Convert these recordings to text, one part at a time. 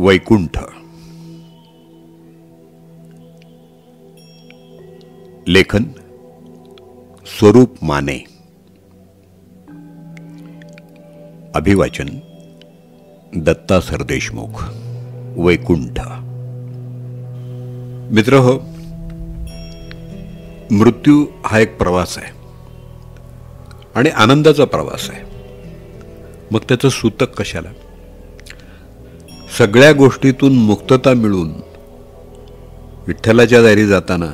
वैकुंठ. लेखन स्वरूप माने. अभिवाचन दत्ता सरदेशमुख. वैकुंठ. मित्र हो, मृत्यू हा एक प्रवास आहे आणि आनंदाचा प्रवास आहे. मग त्याचं सूतक कशाला? सगळ्या गोष्टीतून मुक्तता मिळून विठ्ठलाच्या दारी जाताना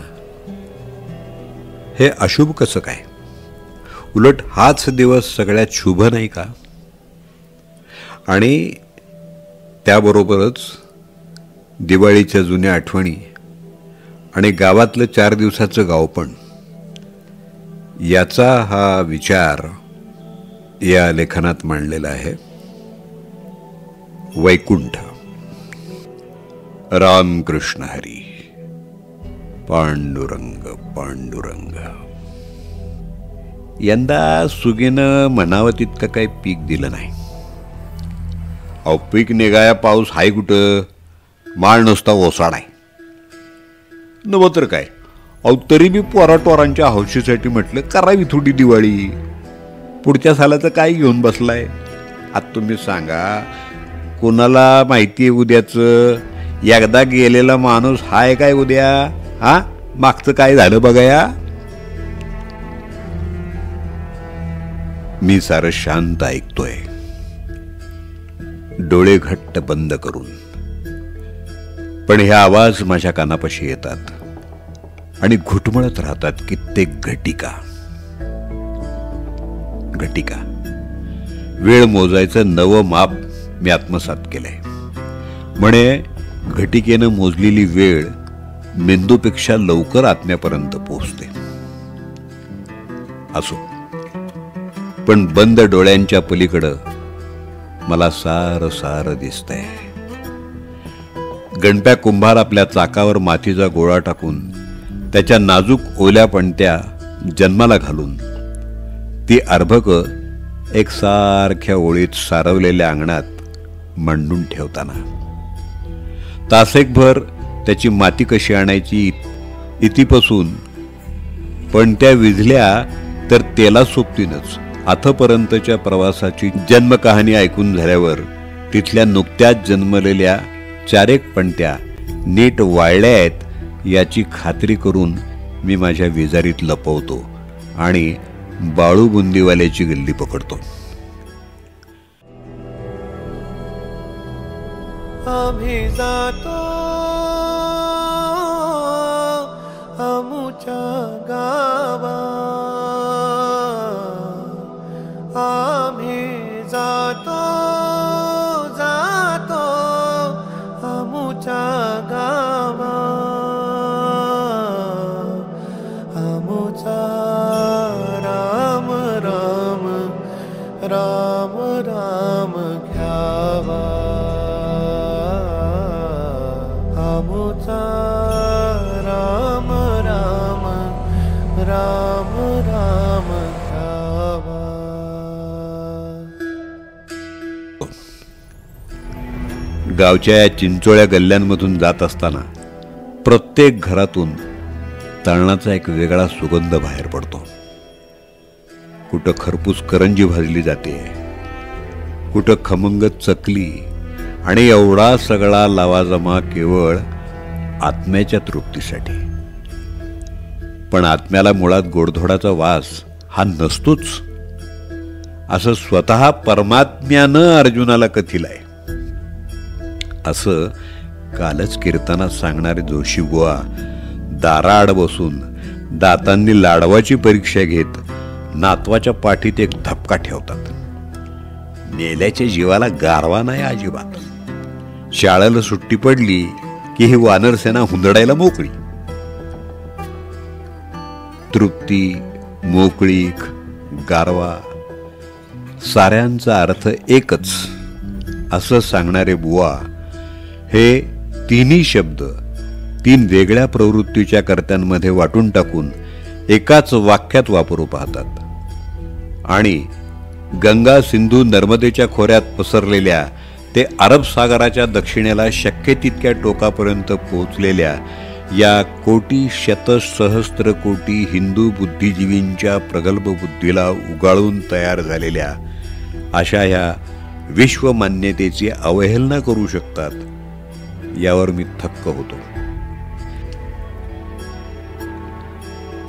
हे अशुभ कसं काय? उलट हाच दिवस सगळ्यात शुभ नाही का? आणि त्याबरोबरच दिवाळीच्या जुन्या आठवणी आणि गावातलं 4 दिवसाचं गावपण, याचा हा विचार या लेखनात मांडलेला आहे. वैकुंठ. रामकृष्ण हरी. पांडुरंग पांडुरंग. यंदा सुगीनं म्हणावं तितकं काही पीक दिलं नाही. अहो, पीक निघाया पाऊस हाय कुठं? माळ नुसता ओसाड आहे. नव तर काय. अहो, तरी बी पोराटोरांच्या हौशीसाठी म्हटलं करावी थोडी दिवाळी. पुढच्या सालाचं काय घेऊन बसलाय? आता तुम्ही सांगा, कोणाला माहिती आहे उद्याचं? एकदा गेलेला माणूस हाय काय उद्या? हा, मागचं काय झालं बघाया. मी सारं शांत ऐकतोय, डोळे घट्ट बंद करून. पण हे आवाज माझ्या कानापाशी येतात आणि घुटमळत राहतात कित्येक घटिका. घटिका. वेळ मोजायचं नवं माप मी आत्मसात केलंय. म्हणे घटिकेनं मोजलेली वेळ मेंदूपेक्षा लवकर आत्म्यापर्यंत पोहोचते. असो, पण बंद डोळ्यांच्या पलीकडं मला सारं सारं दिसतंय. गणप्या कुंभार आपल्या चाकावर मातीचा गोळा टाकून त्याच्या नाजूक ओल्या पणत्या जन्माला घालून ती अर्भकं एक सारख्या ओळीत सारवलेल्या अंगणात मांडून ठेवताना तासेकभर त्याची माती कशी आणायची इतीपासून पणत्या विझल्या तर तेला सोबतीनच आथपर्यंतच्या प्रवासाची जन्मकहाणी ऐकून झाल्यावर तिथल्या नुकत्याच जन्मलेल्या 4 पणत्या नीट वाळल्या आहेत याची खात्री करून मी माझ्या विजारीत लपवतो आणि बाळू बुंदीवाल्याची गल्ली पकडतो. आम्ही जातो आमुच्या गावा, आम्ही जातो जातो आमुच्या गावा, आमुचा राम राम राम राम घ्यावा, आमुचा राम राम राम राम घ्यावा. गावच्या या चिंचोळ्या गल्ल्यांमधून जात असताना प्रत्येक घरातून तळणाचा एक वेगळा सुगंध बाहेर पडतो. कुठं खरपूस करंजी भाजली जाते, कुठं खमंग चकली, आणि एवढा सगळा लावाजमा केवळ आत्म्याच्या तृप्तीसाठी. पण आत्म्याला मुळात गोडधोडाचा वास हा नसतोच, असं स्वतः परमात्म्यानं अर्जुनाला कथिलाय. असं कालच कीर्तनात सांगणारे जोशी बुवा दाराआड बसून दातांनी लाडवाची परीक्षा घेत नातवाच्या पाठीत एक धपका ठेवतात. नेल्याच्या जीवाला गारवा नाही अजिबात. शाळेला सुट्टी पडली की ही वानरसेना हुंदडायला मोकळी. तृप्ती, मोकळीक, गारवा साऱ्यांचा अर्थ एकच असं सांगणारे बुवा हे तिन्ही शब्द 3 वेगळ्या प्रवृत्तीच्या कर्त्यांमध्ये वाटून टाकून एकाच वाक्यात वापरू पाहतात आणि गंगा सिंधू नर्मदेच्या खोऱ्यात पसरलेल्या ते अरब सागराच्या दक्षिणेला शक्य तितक्या टोकापर्यंत पोहोचलेल्या या कोटी शतसहस्त्र कोटी हिंदू बुद्धिजीवींच्या प्रगल्भ बुद्धीला उगाळून तयार झालेल्या अशा ह्या विश्वमान्यतेची अवहेलना करू शकतात यावर मी थक्क होतो.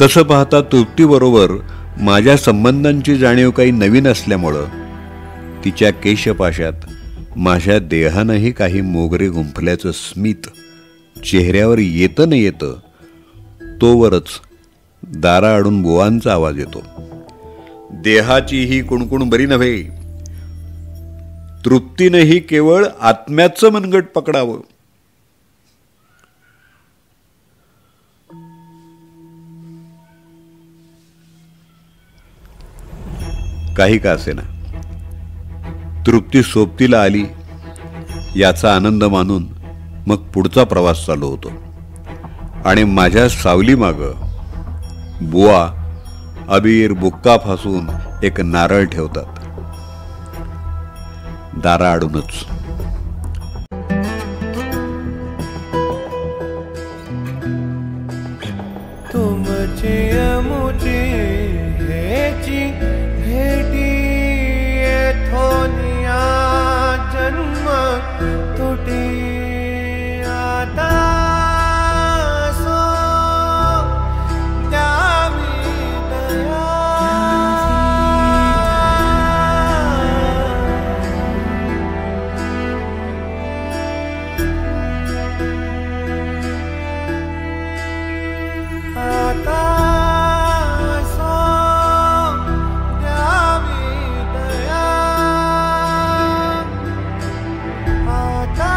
तसं पाहता तृप्तीबरोबर माझ्या संबंधांची जाणीव काही नवीन असल्यामुळं तिच्या केशपाशात माझ्या देहानंही काही मोगरे गुंफल्याचं स्मित चेहऱ्यावर येतं न येतं तोवरच दाराआडून बुवांचा आवाज येतो. देहाची ही कुणकुण बरी नव्हे, तृप्तीनेही केवळ आत्म्याचं मनगट पकडावं. काही का असेना तृप्ती सोबतीला आली याचा आनंद मानून मग पुढचा प्रवास चालू होतो आणि माझ्या सावली माग बुवा अबीर बुक्का फासून एक नारळ ठेवतात. दाराआडूनच तुमची मुची हेची भेटी थोनिया जन्म तुटी आता सो द्यावी दया. आता सो द्यावी दया. आता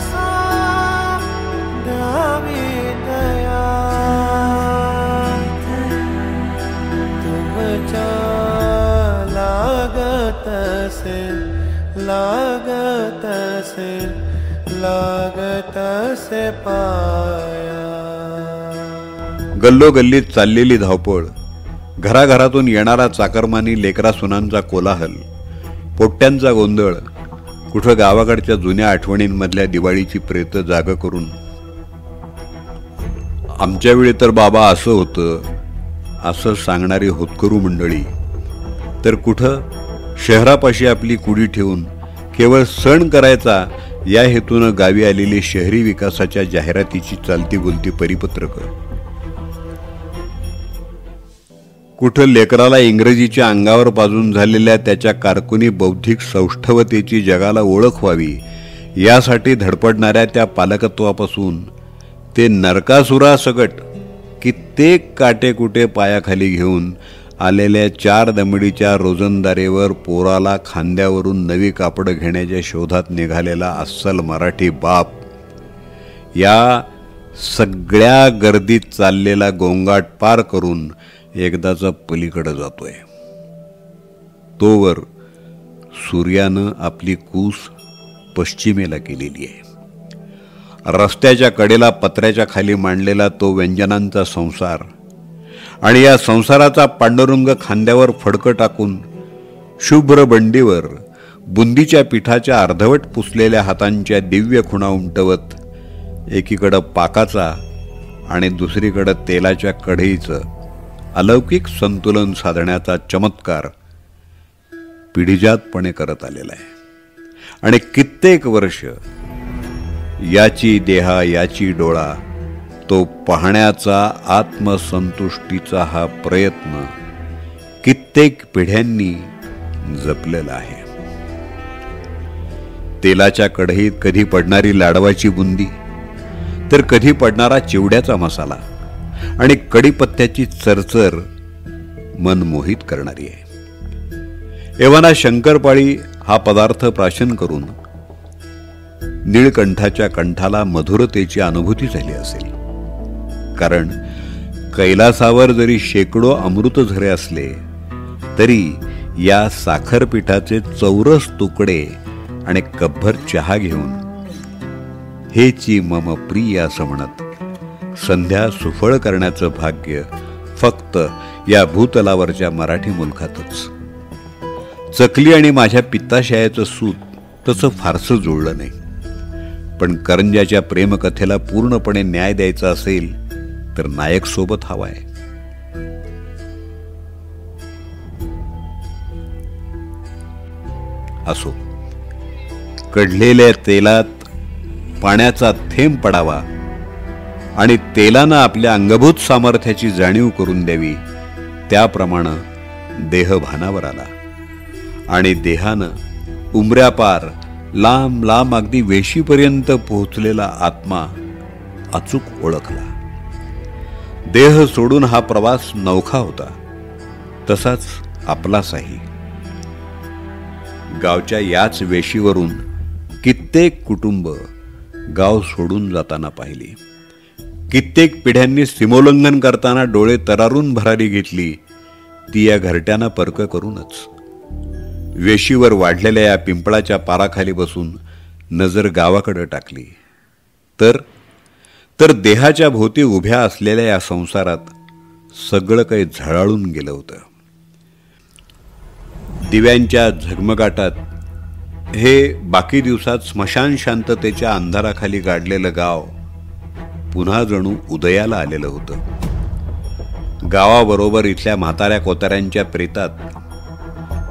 सो द्यावी दया. तुमच्या लागत असेल लागत असेल लागत असे पाया. गल्लोगल्लीत चाललेली धावपळ, घराघरातून येणारा चाकरमानी लेकरा सुनांचा कोलाहल, पोट्ट्यांचा गोंधळ, कुठं गावाकडच्या जुन्या आठवणींमधल्या दिवाळीची प्रेत जाग करून आमच्या वेळी तर बाबा असं होतं असं सांगणारी होतकरू मंडळी, तर कुठं शहरापाशी आपली कुडी ठेवून केवळ सण करायचा या हेतूनं गावी आलेली शहरी विकासाच्या जाहिरातीची चालती बोलती परिपत्रकं, कुठं लेकराला इंग्रजीच्या अंगावर पाजून झालेल्या त्याच्या कारकुनी बौद्धिक सौष्ठवतेची जगाला ओळख व्हावी यासाठी धडपडणाऱ्या त्या पालकत्वापासून ते नरकासुरासकट कित्येक काटेकुटे पायाखाली घेऊन आलेल्या 4 दमडीच्या रोजंदारीवर पोराला खांद्यावरून नवी कापडं घेण्याच्या शोधात निघालेला अस्सल मराठी बाप या सगळ्या गर्दीत चाललेला गोंगाट पार करून एकदाचा पलीकडे जातोय. तोवर सूर्यानं आपली कूस पश्चिमेला केलेली आहे. रस्त्याच्या कडेला पत्र्याच्या खाली मांडलेला तो व्यंजनांचा संसार आणि या संसाराचा पांडुरंग खांद्यावर फडकं टाकून शुभ्र बंडीवर बुंदीच्या पिठाच्या अर्धवट पुसलेल्या हातांच्या दिव्य खुणा उमटवत एकीकडं पाकाचा आणि दुसरीकडं तेलाच्या कढईचं अलौकिक संतुलन साधण्याचा चमत्कार पिढीजातपणे करत आलेला आहे. आणि कित्येक वर्ष याची देहा याची डोळा तो पाहण्याचा आत्मसंतुष्टीचा हा प्रयत्न कित्येक पिढ्यांनी जपलेला आहे. तेलाच्या कढईत कधी पडणारी लाडवाची बुंदी तर कधी पडणारा चिवड्याचा मसाला आणि कढीपत्त्याची चरचर मन मोहित करणारी आहे. एव्हाना शंकरपाळी हा पदार्थ प्राशन करून नीळकंठाच्या कंठाला मधुरतेची अनुभूती झाली असेल. कारण कैलासावर जरी शेकडो अमृतझरे असले तरी या साखरपिठाचे चौरस तुकडे आणि कपभर चहा घेऊन हेची मम प्रिय असं म्हणत संध्या सुफळ करण्याचं भाग्य फक्त या भूतलावरच्या मराठी मुलखातच. चकली आणि माझ्या पित्ताशयाचं सूत तसं फारसं जुळलं नाही. पण करंजाच्या प्रेमकथेला पूर्णपणे न्याय द्यायचा असेल तर नायक सोबत हवाय. असो, कढलेल्या तेलात पाण्याचा थेंब पडावा आणि तेलानं आपल्या अंगभूत सामर्थ्याची जाणीव करून द्यावी, त्याप्रमाणे देह भानावर आला आणि देहानं उमऱ्यापार लांब लांब अगदी वेशीपर्यंत पोहोचलेला आत्मा अचूक ओळखला. देह सोडून हा प्रवास नवखा होता, तसाच आपलासाही. गावच्या याच वेशीवरून कित्येक कुटुंब गाव सोडून जाताना पाहिली. कित्येक पिढ्यांनी सीमोल्लंघन करताना डोळे तरारून भरारी घेतली, ती या घरट्यानं पर्क करूनच. वेशीवर वाढलेल्या या पिंपळाच्या पाराखाली बसून नजर गावाकडे टाकली तर देहाच्या भोवती उभ्या असलेल्या या संसारात सगळं काही झळाळून गेलं होतं. दिव्यांच्या झगमगाटात हे बाकी दिवसात स्मशान शांततेच्या अंधाराखाली गाडलेलं गाव पुन्हा जणू उदयाला आलेलं होतं. गावाबरोबर इथल्या म्हाताऱ्या कोताऱ्यांच्या प्रेतात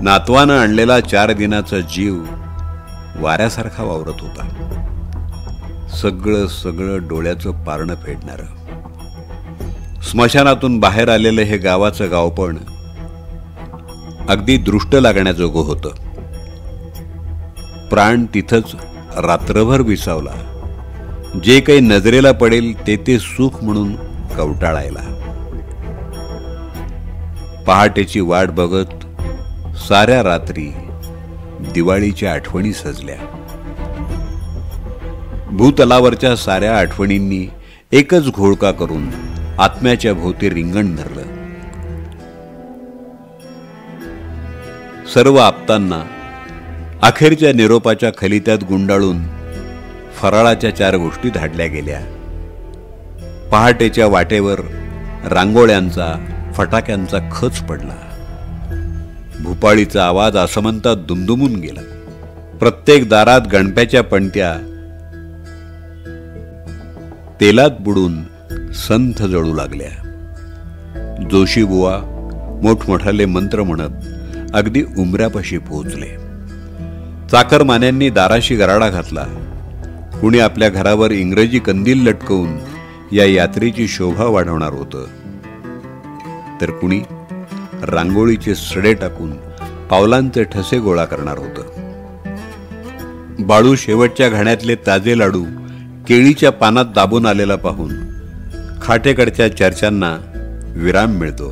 नातवानं आणलेला 4 दिनाचा जीव वाऱ्यासारखा वावरत होता. सगळं सगळं डोळ्याचं पारणं फेडणारं. स्मशानातून बाहेर आलेलं हे गावाचं गावपण अगदी दृष्ट लागण्याजोगं होतं. प्राण तिथंच रात्रभर विसावला. जे काही नजरेला पडेल ते सुख म्हणून कवटाळायला. पहाटेची वाट बघत साऱ्या रात्री दिवाळीच्या आठवणी सजल्या. भूतलावरच्या साऱ्या आठवणींनी एकच घोळका करून आत्म्याच्या भोवती रिंगण धरलं. सर्व आप्तांना अखेरच्या निरोपाच्या खलित्यात गुंडाळून फराळाच्या 4 गोष्टी धाडल्या गेल्या. पहाटेच्या वाटेवर रांगोळ्यांचा फटाक्यांचा खच पडला. भूपाळीचा आवाज आसमंतात दुमदुमून गेला. प्रत्येक दारात गणप्याच्या पणत्या तेलात बुडून संथ जळू लागल्या. जोशीबुवा मोठमोठाले मंत्र म्हणत अगदी उमऱ्यापाशी पोहोचले. चाकरमान्यांनी दाराशी गराडा घातला. कुणी आपल्या घरावर इंग्रजी कंदील लटकवून या यात्रेची शोभा वाढवणार होतं, तर कुणी रांगोळीचे सडे टाकून पावलांचे ठसे गोळा करणार होतं. बाळू शेवटच्या घाण्यातले ताजे लाडू केळीच्या पानात दाबून आलेला पाहून खाटेकडच्या चर्चांना विराम मिळतो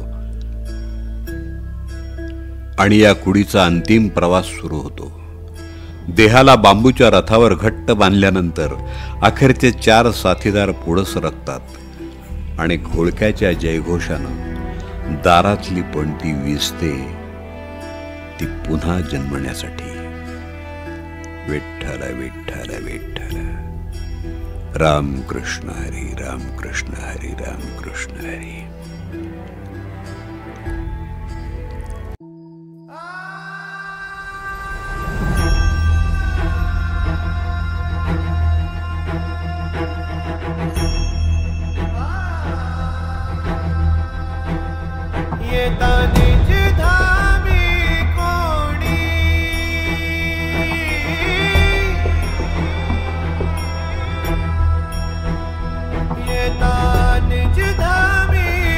आणि या कुडीचा अंतिम प्रवास सुरू होतो. देहाला बांबूच्या रथावर घट्ट बांधल्यानंतर अखेरचे 4 साथीदार पुढं सरकतात आणि घोळक्याच्या जयघोषानं दारातली पणती विजते, ती पुन्हा जन्मण्यासाठी. विठ्ठल विठ्ठल विठ्ठल, रामकृष्ण हरी रामकृष्ण हरी रामकृष्ण हरी. येता निज धामी कोणी, येता निज धामी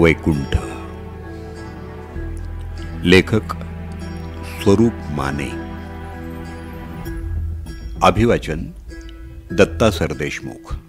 वैकुंठ. लेखक स्वरूप माने. अभिवाचन दत्ता सरदेशमुख.